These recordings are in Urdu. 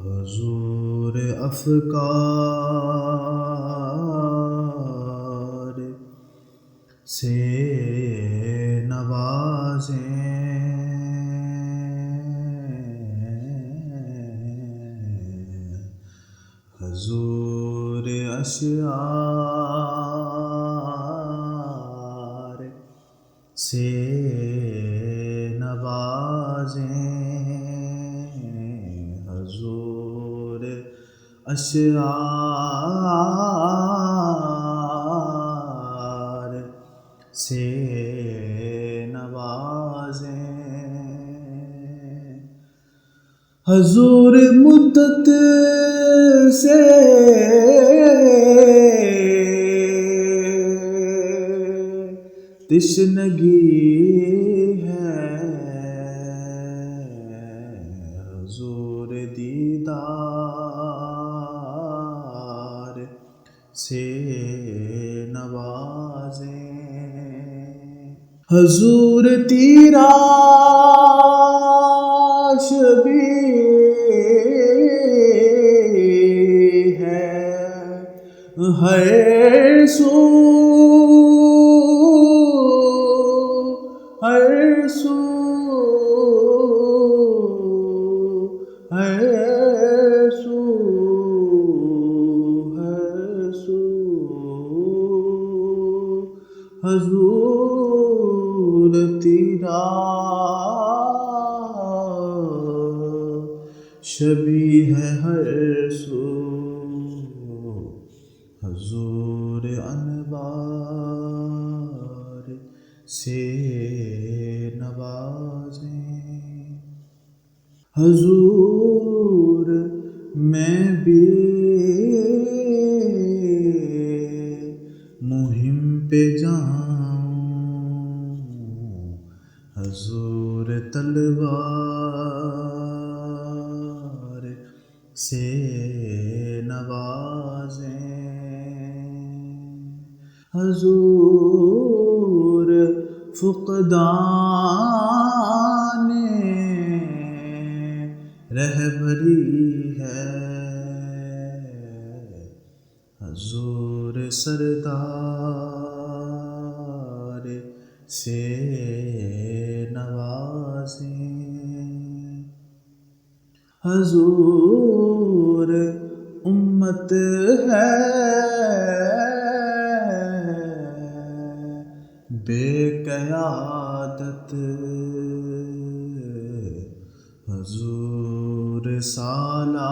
حضور افکار سے نوازیں، حضور اشعار سے نوازیں، حضور اشعار سے نوازیں، حضور مدت سے تشنگی ہے، حضور دیدار سے نوازیں، حضور تیراش بھی ہے ہر سو، ہر سو، ہر سو، ہر سو، حضور تیراش بھی ہے ہر سو، حضور انوار سے نوازیں، حضور میں بھی مہم پہ جاؤں، حضور تلوار سے نوازیں، حضور فقدان رہبری ہے، حضور سردار سے نوازیں، حضور امت ہے بے قیادت، حضور سالار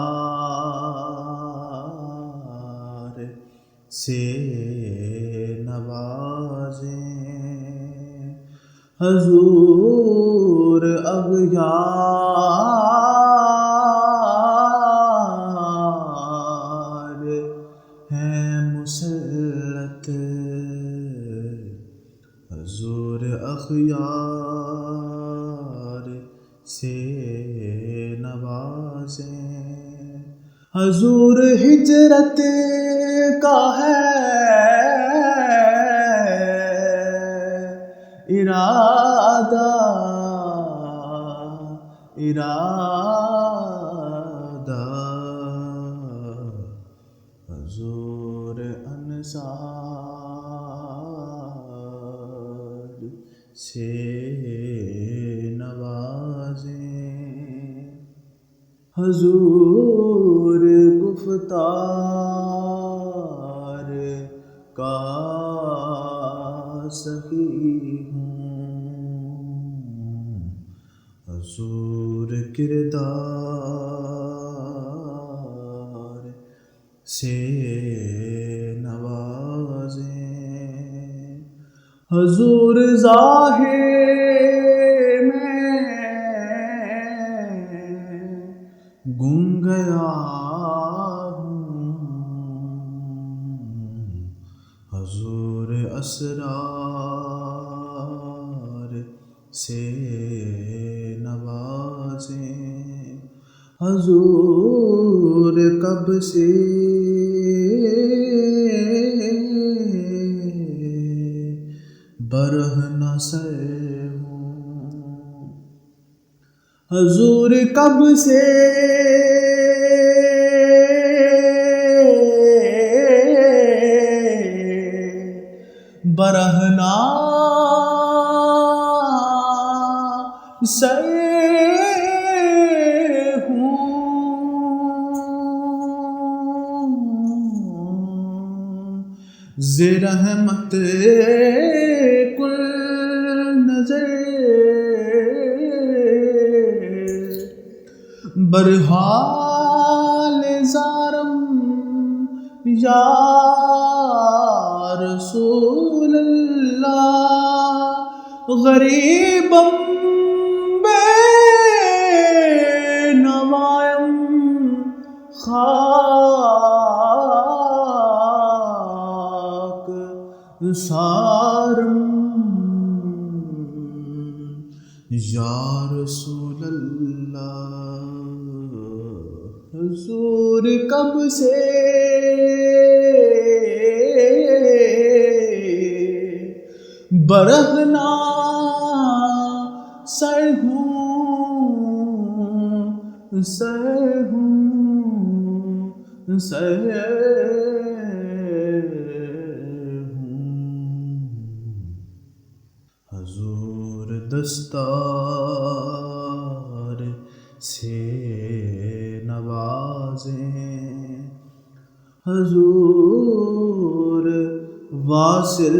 سے نوازیں، حضور اغیار ہیں مسلط، حضور اغیار سے نوازیں، حضور ہجرت کا ہے ارادہ، ارادہ، حضور انصار سے نوازیں، حضور گفتار کا سخی ہوں، حضور کردار سے نوازیں، حضور ظاہر میں گم گیا ہوں، حضور اسرار سے نوازیں، حضور کب سے برہنہ سر ہوں، حضور کب سے برہنہ سر رحمت کل نظر برحال زارم یا رسول اللہ، غریبم بے نوایم سارم یا رسول اللہ، حضور کب سے برہنہ سر ہوں، سر ہوں، سر حضور دستار سے نوازیں، حضور واصل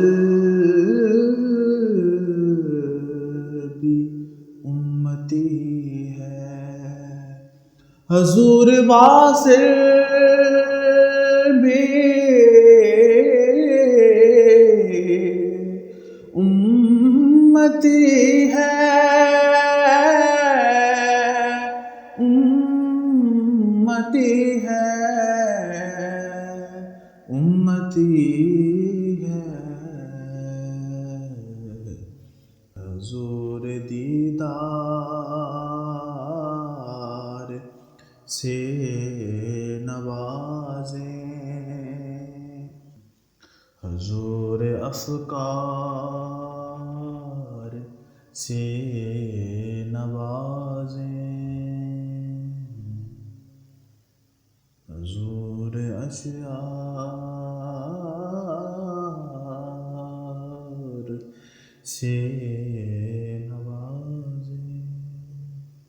بھی امتی ہے، حضور واصل بھی امتی ہے، امتی ہے، امتی ہے، حضور دیدار سے نوازیں، حضور افکار سے نوازیں، حضور اشعار سے